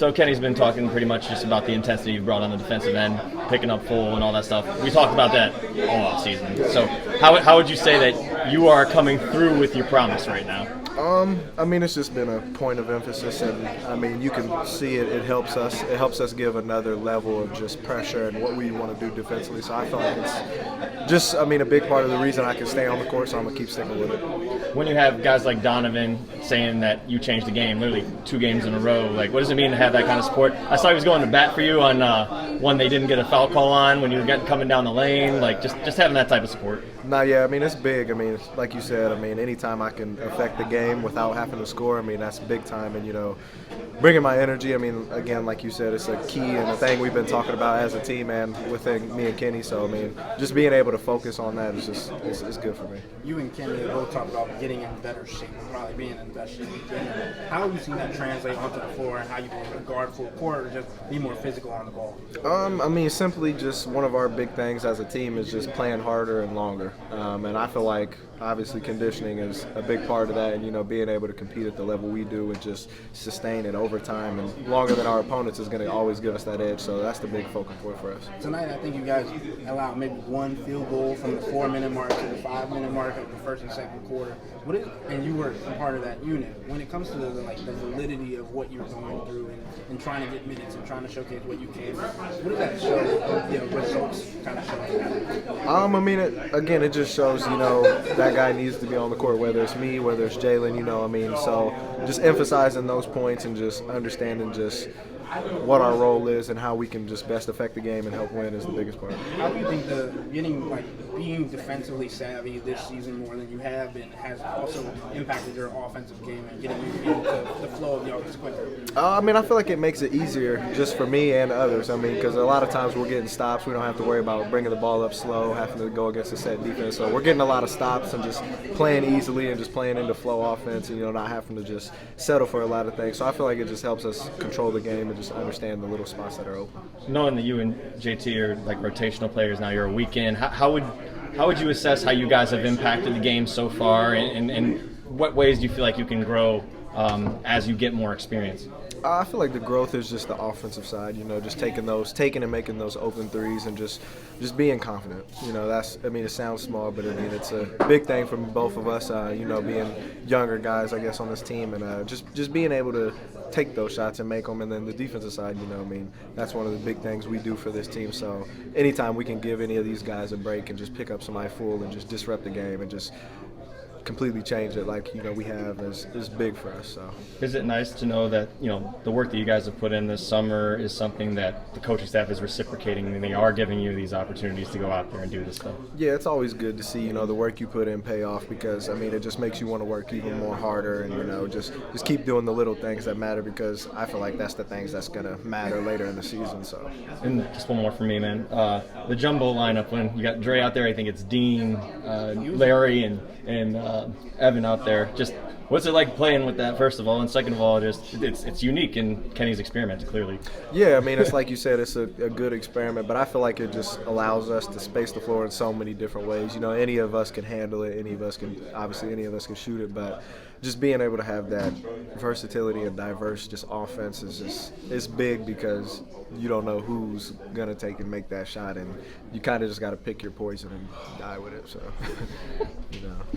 So Kenny's been talking pretty much just about the intensity you've brought on the defensive end, picking up full and all that stuff. We talked about that all off season. So how would you say that you are coming through with your promise right now? I mean, it's just been a point of emphasis, and I mean, you can see it. It helps us. It helps us give another level of just pressure and what we want to do defensively. So I feel like it's just, I mean, a big part of the reason I can stay on the court. So I'm gonna keep sticking with it. When you have guys like Donovan saying that you changed the game, literally 2 games in a row, like what does it mean to have that kind of support? I saw he was going to bat for you on one they didn't get a foul call on when you were coming down the lane. Like just having that type of support. Nah, yeah, I mean, it's big. I mean, like you said, I mean, anytime I can affect the game without having to score, I mean, that's big time. And, you know, bringing my energy, I mean, again, like you said, it's a key and a thing we've been talking about as a team and within me and Kenny. So, I mean, just being able to focus on that is just it's good for me. You and Kenny both talked about getting in better shape, probably being in best shape. How have you seen that translate onto the floor and how you can guard full court or just be more physical on the ball? I mean, simply just one of our big things as a team is just playing harder and longer. And I feel like obviously conditioning is a big part of that, and you know, being able to compete at the level we do and just sustain it over time and longer than our opponents is going to always give us that edge. So that's the big focal point for us. Tonight, I think you guys allowed maybe 1 field goal from the 4-minute mark to the 5-minute mark of the first and second quarter. And you were a part of that unit. When it comes to the validity of what you're going through and trying to get minutes and trying to showcase what you can, what does that show? Results kind of show. I mean, it just shows, you know, that guy needs to be on the court, whether it's me, whether it's Jalen, you know, I mean, so just emphasizing those points and just understanding just what our role is and how we can just best affect the game and help win is the biggest part. How do you think being defensively savvy this season more than you have been has also impacted your offensive game and getting you into the flow of the offense quicker? I mean, I feel like it makes it easier just for me and others. I mean, because a lot of times we're getting stops. We don't have to worry about bringing the ball up slow, having to go against a set defense. So we're getting a lot of stops and just playing easily and just playing into flow offense and, you know, not having to just settle for a lot of things. So I feel like it just helps us control the game and just understand the little spots that are open. Knowing that you and JT are like rotational players now, you're a weekend. How would you assess how you guys have impacted the game so far, and what ways do you feel like you can grow as you get more experience? I feel like the growth is just the offensive side, you know, just taking and making those open threes and just being confident. You know, I mean, it sounds small, but I mean, it's a big thing for both of us, you know, being younger guys, I guess, on this team, and just being able to take those shots and make them. And then the defensive side, you know, I mean, that's one of the big things we do for this team. So anytime we can give any of these guys a break and just pick up somebody full and just disrupt the game and just completely change it like, you know, we have is big for us. So is it nice to know that, you know, the work that you guys have put in this summer is something that the coaching staff is reciprocating and they are giving you these opportunities to go out there and do this stuff? Yeah, it's always good to see, you know, the work you put in pay off, because I mean, it just makes you want to work even more harder and, you know, just keep doing the little things that matter, because I feel like that's the things that's going to matter later in the season. So, and just one more for me, man. The jumbo lineup, when you got Dre out there, I think it's Dean, Larry, and Evan out there. Just what's it like playing with that, first of all, and second of all, just it's unique in Kenny's experiment, clearly. Yeah, I mean, it's like you said, it's a good experiment, but I feel like it just allows us to space the floor in so many different ways. You know, any of us can handle it, any of us can shoot it, but just being able to have that versatility and diverse just offense is it's big, because you don't know who's gonna take and make that shot, and you kind of just got to pick your poison and die with it. So, you know.